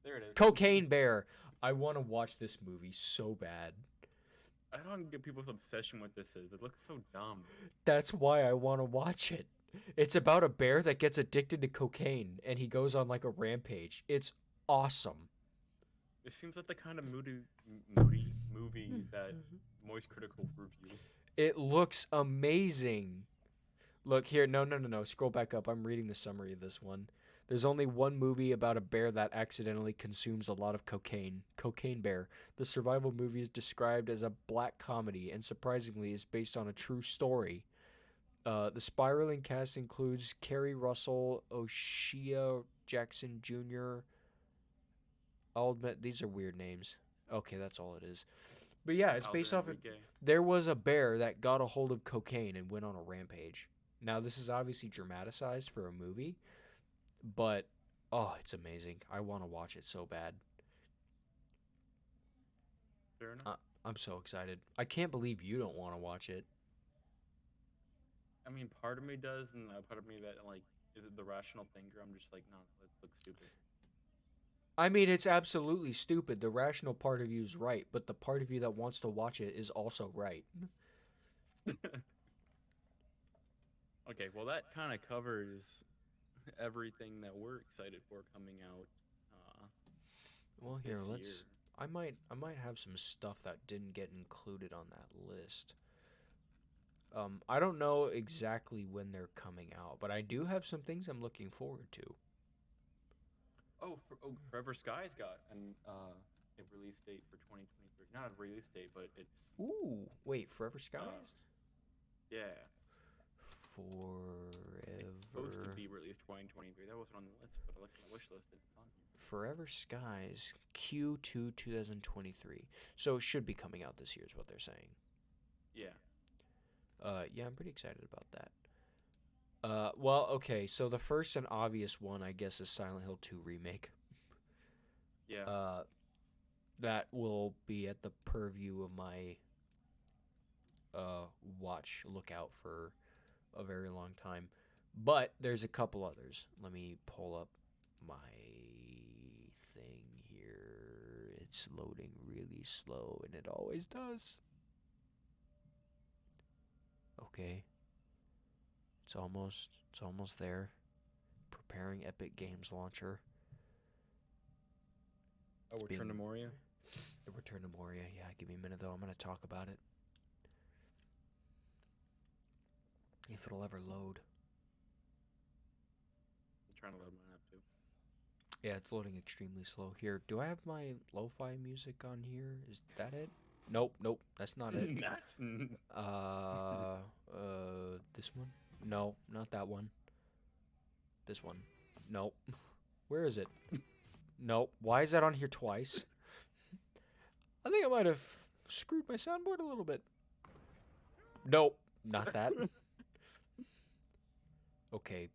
There it is. Cocaine Bear. I want to watch this movie so bad. I don't get people's obsession with this is. It looks so dumb. That's why I want to watch it. It's about a bear that gets addicted to cocaine, and he goes on like a rampage. It's awesome. It seems like the kind of moody movie that Moist Critic will review. It looks amazing. Look here. No. Scroll back up. I'm reading the summary of this one. There's only one movie about a bear that accidentally consumes a lot of cocaine. Cocaine Bear. The survival movie is described as a black comedy and surprisingly is based on a true story. The spiraling cast includes Kerry Russell, O'Shea Jackson Jr. I'll admit, these are weird names. Okay, that's all it is. But yeah, it's based off of... There was a bear that got a hold of cocaine and went on a rampage. Now, this is obviously dramatized for a movie, but, oh, it's amazing. I want to watch it so bad. Fair enough. I'm so excited. I can't believe you don't want to watch it. I mean, part of me does, and part of me that, like, Is it the rational thinker? I'm just like, no, that looks stupid. I mean, it's absolutely stupid. The rational part of you is right, but the part of you that wants to watch it is also right. Okay, well that kind of covers everything that we're excited for coming out Well, here, this year. let's. I might have some stuff that didn't get included on that list. I don't know exactly when they're coming out, but I do have some things I'm looking forward to. Forever Sky's got a release date for 2023. Not a release date, but it's Ooh, wait, Forever uh, Skies? yeah, it's supposed to Forever be released 2023. That wasn't on the list, but I looked at my wish list and it's on here. Forever Skies Q2 2023. So it should be coming out this year is what they're saying. Yeah. Yeah, I'm pretty excited about that. Well, okay, so the first and obvious one, I guess, is Silent Hill 2 Remake. Yeah. That will be at the purview of my lookout for a very long time. But there's a couple others. Let me pull up my thing here. It's loading really slow, and it always does. Okay. It's almost there. Preparing Epic Games launcher. Return to Moria? The Return to Moria, yeah. Give me a minute, though. I'm going to talk about it. If it'll ever load. I'm trying to load mine up, too. Yeah, it's loading extremely slow. Here, do I have my lo-fi music on here? Is that it? Nope, that's not it. That's... This one? No, not that one. This one. Nope. Where is it? Nope. Why is that on here twice? I think I might have screwed my soundboard a little bit. Nope, not that. Okay.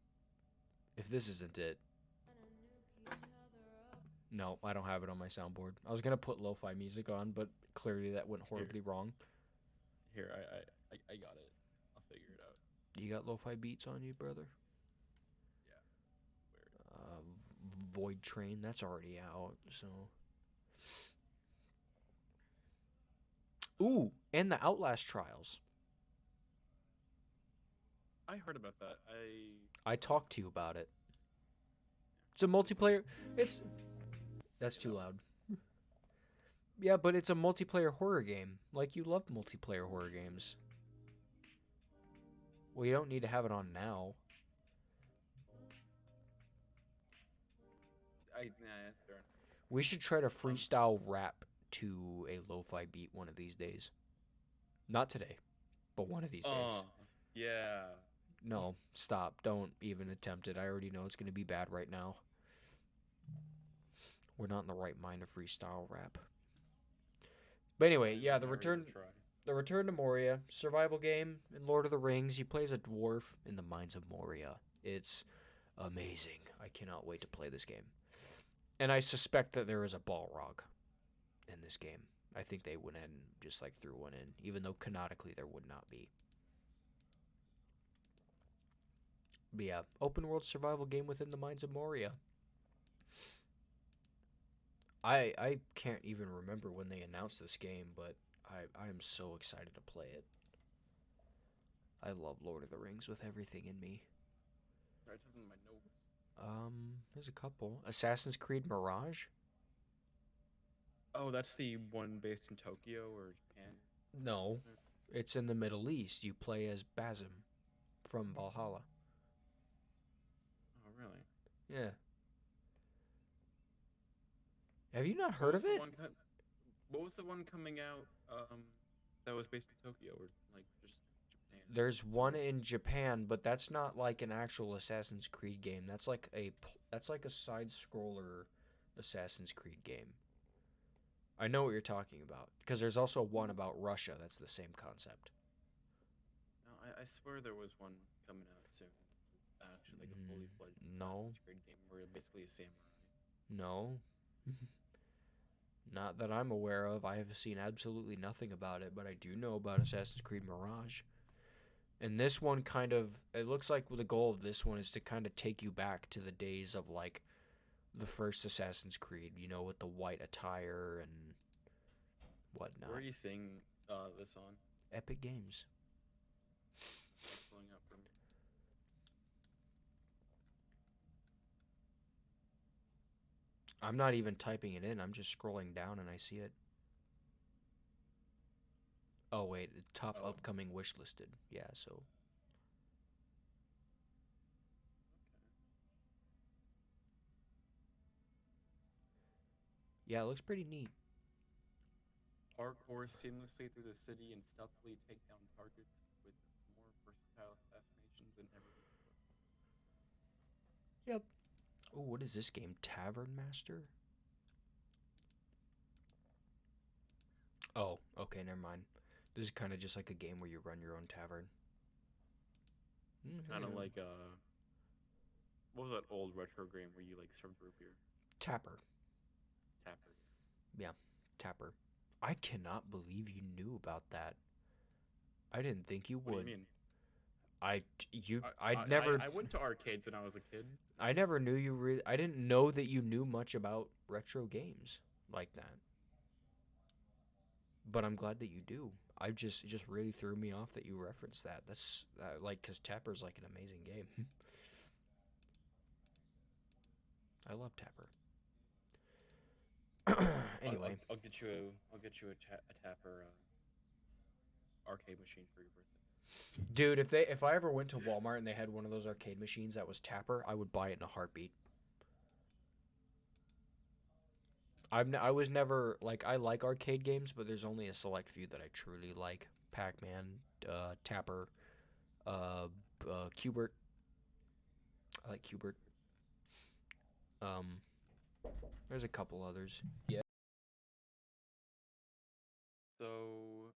If this isn't it. No, I don't have it on my soundboard. I was going to put lo-fi music on, but clearly that went horribly wrong. Here, I got it. I'll figure it out. You got lo-fi beats on you, brother? Yeah. Void Train, that's already out, so... Ooh, and the Outlast Trials. I heard about that. I talked to you about it. It's a multiplayer... That's too loud. Yeah, but it's a multiplayer horror game. Like, you love multiplayer horror games. Well, you don't need to have it on now. That's fair. We should try to freestyle rap to a lo-fi beat one of these days. Not today, but one of these days. Yeah. No, stop. Don't even attempt it. I already know it's going to be bad right now. We're not in the right mind to freestyle rap. But anyway, yeah, the return to Moria, survival game in Lord of the Rings. You play as a dwarf in the mines of Moria. It's amazing. I cannot wait to play this game. And I suspect that there is a Balrog in this game. I think they went in and just like threw one in, even though canonically there would not be. But yeah, open world survival game within the mines of Moria. I can't even remember when they announced this game, but I am so excited to play it. I love Lord of the Rings with everything in me. Write something in my notes. There's a couple. Assassin's Creed Mirage? Oh, that's the one based in Tokyo or Japan? No, it's in the Middle East. You play as Basim from Valhalla. Oh, really? Yeah. Have you not heard of it? What was the one coming out that was based in Tokyo or like just Japan? There's one in Japan, but that's not like an actual Assassin's Creed game. That's like a side scroller Assassin's Creed game. I know what you're talking about because there's also one about Russia that's the same concept. No, I swear there was one coming out soon. It's actually like a fully fledged Assassin's Creed game where you're basically a samurai. No. Not that I'm aware of. I have seen absolutely nothing about it, but I do know about Assassin's Creed Mirage. And this one kind of, it looks like the goal of this one is to kind of take you back to the days of like the first Assassin's Creed, you know, with the white attire and whatnot. Where are you seeing this on? Epic Games. It's pulling up for me. I'm not even typing it in. I'm just scrolling down and I see it. Oh, wait. Top upcoming wish listed. Yeah, so. Yeah, it looks pretty neat. Parkour seamlessly through the city and stealthily take down targets with more versatile assassinations than ever before. Yep. Oh, what is this game? Tavern Master? Oh, okay, never mind. This is kind of just like a game where you run your own tavern. Kind of like what was that old retro game where you like served root beer? Tapper. Tapper. Yeah, Tapper. I cannot believe you knew about that. I didn't think you would. What do you mean? I went to arcades when I was a kid. I never knew you really. I didn't know that you knew much about retro games like that. But I'm glad that you do. It just really threw me off that you referenced that. That's like, because Tapper's like an amazing game. I love Tapper. Anyway, I'll get you a Tapper arcade machine for your birthday. Dude, if I ever went to Walmart and they had one of those arcade machines that was Tapper, I would buy it in a heartbeat. I was never like, I like arcade games, but there's only a select few that I truly like. Pac-Man, Tapper, Q*bert. I like Q*bert. There's a couple others. Yeah. So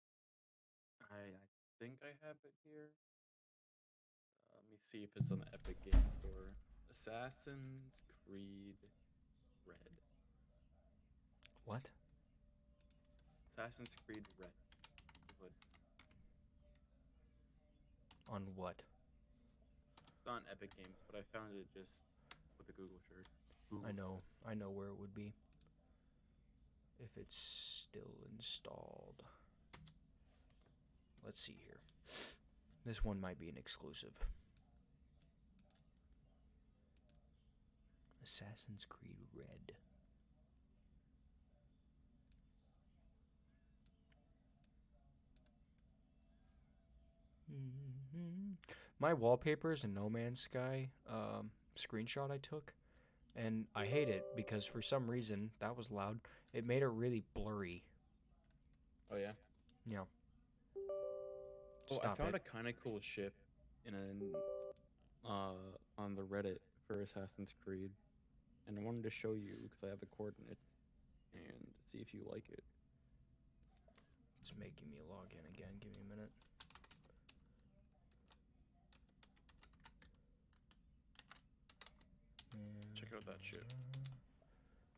I think I have it here. Let me see if it's on the Epic Game Store. Assassin's Creed Red. What? Assassin's Creed Red. What? On what? It's not on Epic Games, but I found it just with a Google search. I know where it would be. If it's still installed. Let's see here. This one might be an exclusive. Assassin's Creed Red. My wallpaper is a No Man's Sky screenshot I took, and I hate it because for some reason, that was loud, it made it really blurry. Oh yeah? Yeah. Oh, I found a kind of cool ship in on the Reddit for Assassin's Creed, and I wanted to show you because I have the coordinates and see if you like it. It's making me log in again. Give me a minute. Check out that shit.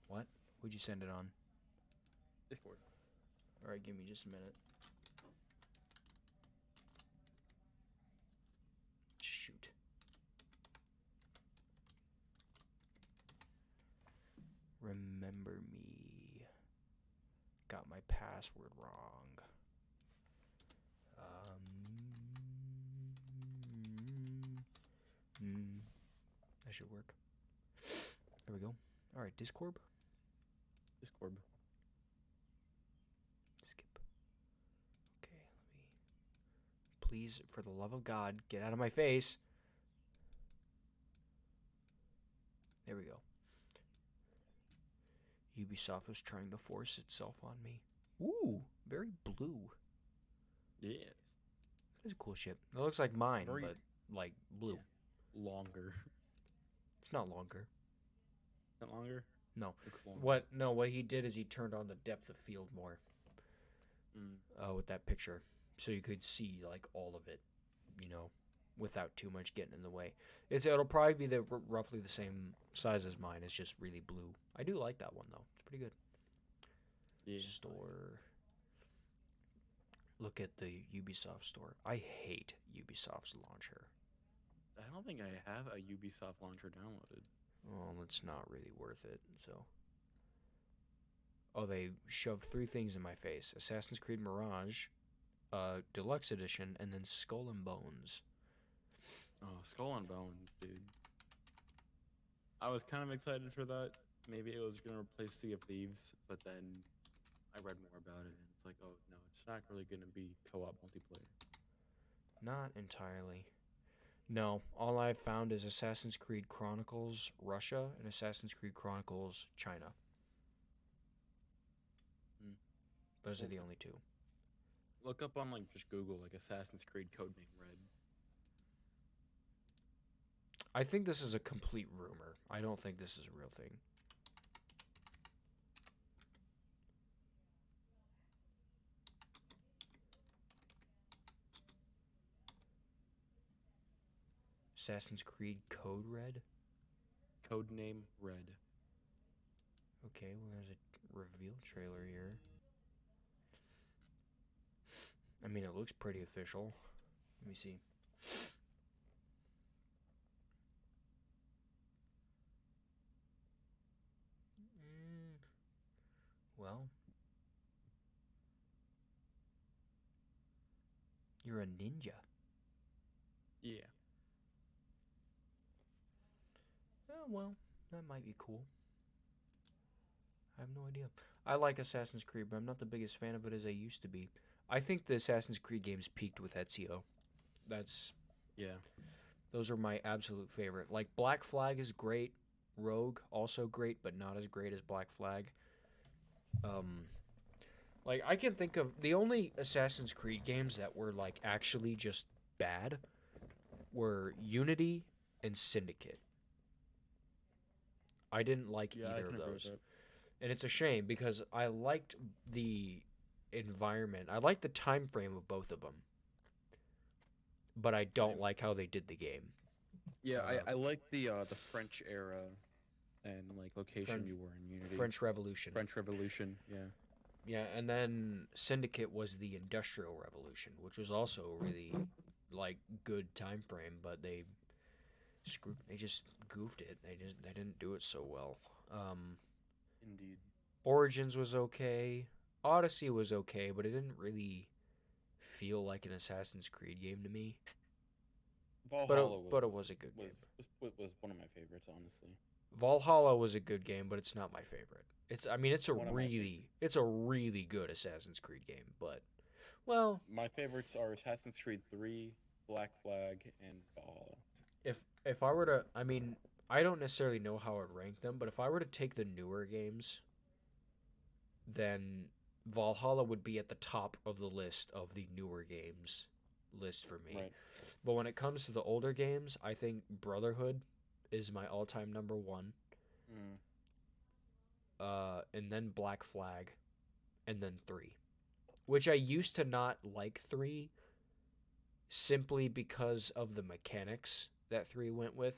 What? Would you send it on? Discord. Alright, give me just a minute. Shoot. Remember me. Got my password wrong. That should work. There we go. Alright, Discord. Discord. Skip. Okay, let me... Please, for the love of God, get out of my face. There we go. Ubisoft was trying to force itself on me. Ooh, very blue. Yes. That is a cool ship. It looks like mine, but like blue. Yeah. Longer. It's not longer. Not longer? No. Looks longer. What? No, what he did is he turned on the depth of field more. With that picture, so you could see like all of it, you know, without too much getting in the way. It'll probably be roughly the same size as mine. It's just really blue. I do like that one though. It's pretty good. Yeah. Store. look at the Ubisoft store. I hate Ubisoft's launcher. I don't think I have a Ubisoft launcher downloaded. Well, it's not really worth it, so. Oh, they shoved 3 things in my face. Assassin's Creed Mirage, Deluxe Edition, and then Skull and Bones. Oh, Skull and Bones, dude. I was kind of excited for that. Maybe it was going to replace Sea of Thieves, but then I read more about it, and it's like, oh, no, it's not really going to be co-op multiplayer. Not entirely. No, all I've found is Assassin's Creed Chronicles Russia and Assassin's Creed Chronicles China. Those are the only 2. Look up on, like, just Google, like, Assassin's Creed Codename Red. I think this is a complete rumor. I don't think this is a real thing. Assassin's Creed Code Red? Codename Red. Okay, well, there's a reveal trailer here. I mean, it looks pretty official. Let me see. Well, you're a ninja. Yeah. Oh, well, that might be cool. I have no idea. I like Assassin's Creed, but I'm not the biggest fan of it as I used to be. I think the Assassin's Creed games peaked with Ezio. Yeah. Those are my absolute favorite. Like, Black Flag is great. Rogue, also great, but not as great as Black Flag. Like, I can think of the only Assassin's Creed games that were, like, actually just bad were Unity and Syndicate. I didn't like either of those. And it's a shame because I liked the environment. I liked the time frame of both of them. But I don't like how they did the game. Yeah, I like the French era and, like, location you were in Unity. French Revolution. French Revolution, yeah. Yeah, and then Syndicate was the Industrial Revolution, which was also a really, like, good time frame, but they just goofed it. They didn't do it so well. Indeed. Origins was okay. Odyssey was okay, but it didn't really feel like an Assassin's Creed game to me. Valhalla but it was a good game. Was one of my favorites, honestly. Valhalla was a good game, but it's not my favorite. It's a really good Assassin's Creed game, but well, my favorites are Assassin's Creed 3, Black Flag, and Valhalla. If I were to, I mean, I don't necessarily know how I'd rank them, but if I were to take the newer games, then Valhalla would be at the top of the list of the newer games list for me. Right. But when it comes to the older games, I think Brotherhood is my all-time number 1. And then Black Flag, and then 3. Which I used to not like 3 simply because of the mechanics that 3 went with.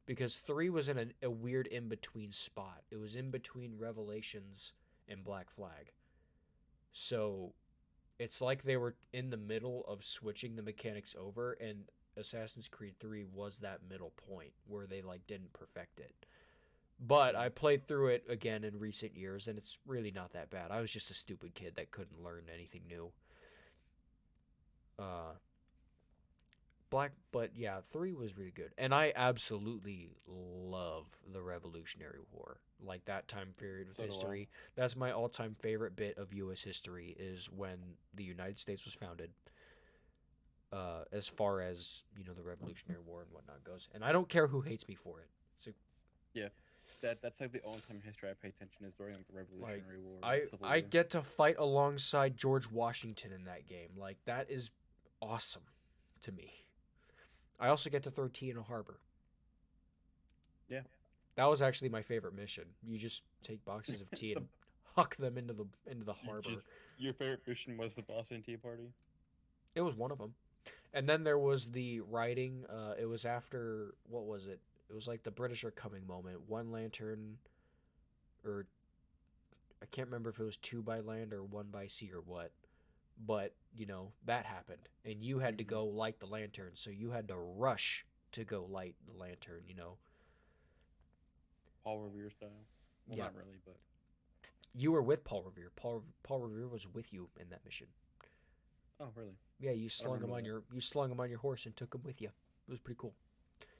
Because 3 was in a weird in-between spot. It was in between Revelations and Black Flag. So it's like they were in the middle of switching the mechanics over, and Assassin's Creed 3 was that middle point where they, like, didn't perfect it. But I played through it again in recent years, and it's really not that bad. I was just a stupid kid that couldn't learn anything new. But yeah, 3 was really good. And I absolutely love the Revolutionary War. Like, that time period of history. That's my all-time favorite bit of U.S. history, is when the United States was founded. As far as, you know, the Revolutionary War and whatnot goes. And I don't care who hates me for it. So, yeah. That's like the only time in history I pay attention is during, like, the Revolutionary War. I get to fight alongside George Washington in that game. Like, that is awesome to me. I also get to throw tea in a harbor. Yeah. That was actually my favorite mission. You just take boxes of tea and huck them into the harbor. Your favorite mission was the Boston Tea Party? It was one of them. And then there was the writing. It was after, what was it? It was like the British are coming moment. One lantern, or I can't remember if it was 2 by land or 1 by sea or what. but that happened, and you had to Mm-hmm. go light the lantern, so you had to rush to go light the lantern. Paul Revere style. Well, Yeah, not really, but you were with Paul Revere. Paul Revere was with you in that mission. oh, really? Yeah, you I don't slung him remember on that. your horse and took him with you. It was pretty cool.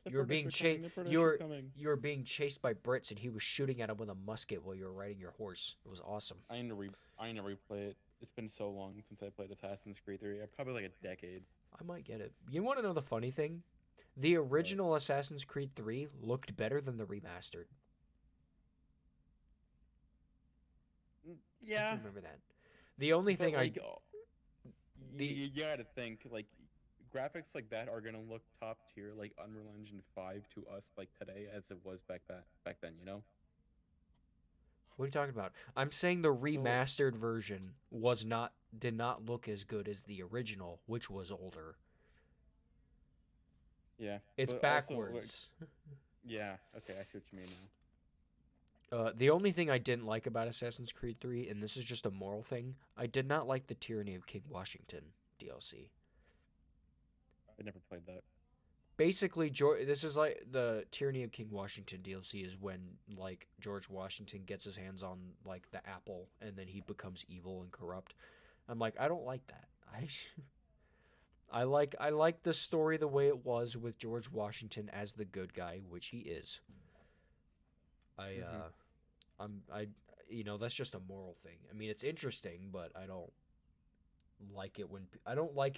The You were British being are coming. chased. The You British are were coming. you were being chased by Brits, and he was shooting at him with a musket while you were riding your horse. It was awesome. I need to replay it. It's been so long since I played Assassin's Creed 3. Probably like a decade. I might get it. You want to know the funny thing? The But original Assassin's Creed 3 looked better than the remastered. If you yeah, remember that. The only but thing I like, the you gotta think like graphics like that are gonna look top tier like Unreal Engine 5 to us like today as it was back then. You know. What are you talking about? I'm saying the So remastered version did not look as good as the original, which was older. yeah, It's but also like backwards. yeah. Okay, I see what you mean now. The only thing I didn't like about Assassin's Creed 3, and this is just a moral thing, I did not like the Tyranny of King Washington DLC. I never played that. Basically, this is like the Tyranny of King Washington DLC is when like George Washington gets his hands on like the apple and then he becomes evil and corrupt. I'm like, I don't like that. I like the story the way it was with George Washington as the good guy, which he is. I Mm-hmm. I that's just a moral thing. I mean, it's interesting, but I don't like it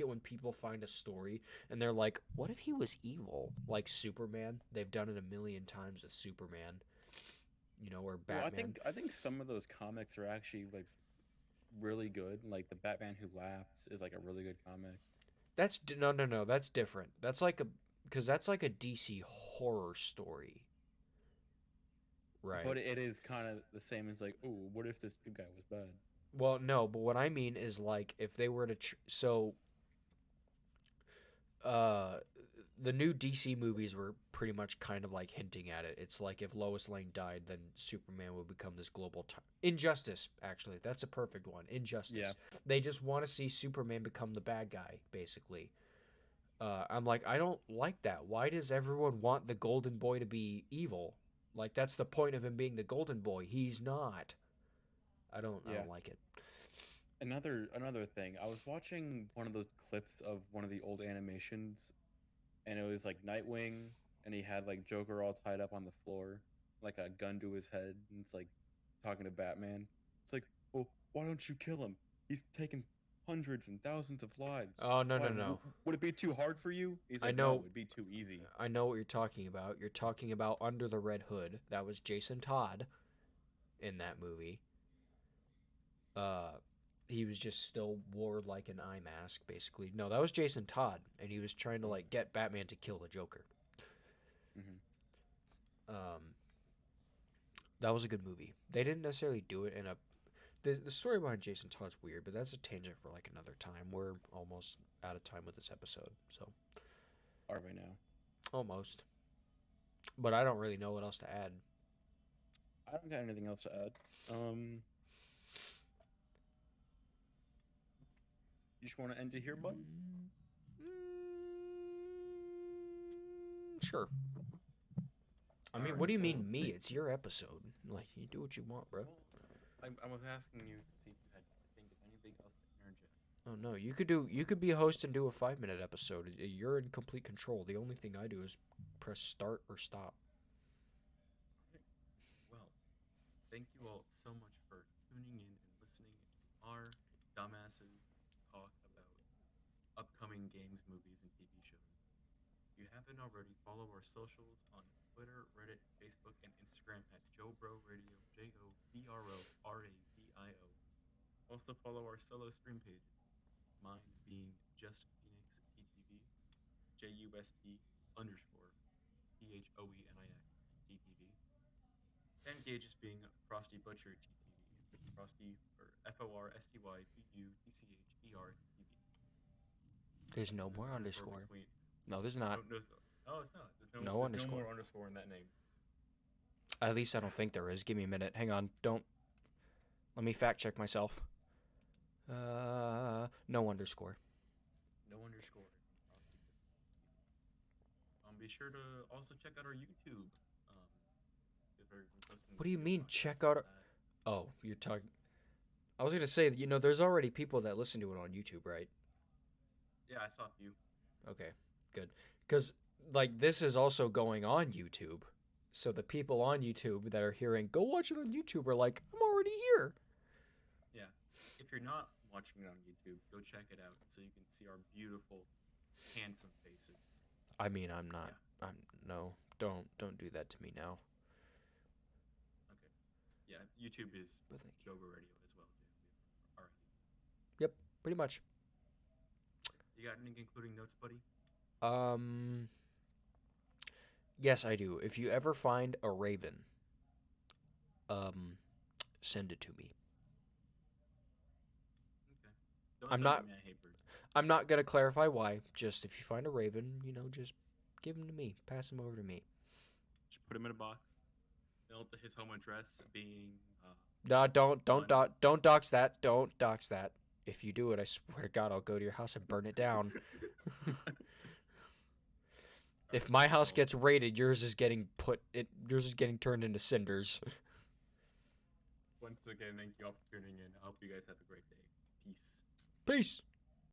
when people find a story and they're like, "What if he was evil?" Like Superman. They've done it a million times with Superman, or Well, Batman. I think some of those comics are actually like really good. Like the Batman Who Laughs is like a really good comic. No. That's different. Because that's like a DC horror story, But right? it is kind of the same as like, oh, what if this good guy was bad? Well, no, but what I mean is like if they were to uh the new DC movies were pretty much kind of like hinting at it. It's like if Lois Lane died, then Superman would become this global Injustice. Actually, that's a perfect one. Yeah. Injustice. They just want to see Superman become the bad guy, basically. I'm like, I don't like that. Why does everyone want the Golden Boy to be evil? Like that's the point of him being the Golden Boy. He's not. I Yeah. don't like it. Another thing. I was watching one of those clips of one of the old animations, and it was like Nightwing, and he had like Joker all tied up on the floor, like a gun to his head, and it's like talking to Batman. It's like, well, why don't you kill him? He's taken hundreds and thousands of lives. Oh no Why no no. would it be too hard for you? He's I like, no, know it'd be too easy. I know what you're talking about. You're talking about Under the Red Hood. That was Jason Todd in that movie. Uh, he was just still wore like an eye mask, basically. No, that was Jason Todd, and he was trying to Oh. like get Batman to kill the Joker. Mm-hmm. Um, that was a good movie. They didn't necessarily do it in a. The story behind Jason Todd's weird, but that's a tangent for like another time. We're almost out of time with this episode, so Are right now. almost. But I don't really know what else to add. I don't got anything else to add. You just want to end it here, bud? Sure. I All mean, what right. do you Well, mean me? It's your episode. Like, you do what you want, bro. well, I was asking you to see if you had to think of anything else to interject. Oh no, you could be a host and do a 5 minute episode. You're in complete control. The only thing I do is press start or stop. All right. Well, thank you all so much for tuning in and listening to our dumbasses talk about upcoming games, movies, and TV shows. If you haven't already, follow our socials on Twitter, Reddit, Facebook, and Instagram at JoBro Radio, JoBroRadio. Also follow our solo stream pages, mine being Just Phoenix TTV, JUST _PHOENIX TTV, and Gage's being Frosty Butcher TTV, Frosty or FORSTYBUTCHER TV. There's no There's more an underscore underscore. between. No, there's No, not. no, it's not. No There's no underscore. more underscore in that name. At least I don't think there is. Give me a minute. Hang on. Don't. Let me fact check myself. No underscore. No underscore. Be sure to also check out our YouTube. Because we're posting What do you video mean podcasts check on out? that. Oh, you're talking. I was gonna say, there's already people that listen to it on YouTube, right? Yeah, I saw a few. Okay, good. Because like this is also going on YouTube, so the people on YouTube that are hearing "Go watch it on YouTube" are like, "I'm already here." Yeah. If you're not watching it on YouTube, go check it out so you can see our beautiful, handsome faces. I mean, I'm not. Yeah. I'm no. Don't do that to me now. Okay. Yeah, YouTube is But thank you. JoBro Radio as well. All right. Yep, pretty much. You got any concluding notes, buddy? Um. Yes, I do. If you ever find a raven, um, send it to me. Okay. Don't I'm send not. it to me. I hate birds. I'm not gonna clarify why. Just if you find a raven, just give him to me. Pass him over to me. Just put him in a box. Build his home address being. No, don't One. don't dox that. Don't dox that. If you do it, I swear to God, I'll go to your house and burn it down. If my house gets raided, yours is getting turned into cinders. Once again, thank you all for tuning in. I hope you guys have a great day. Peace. Peace.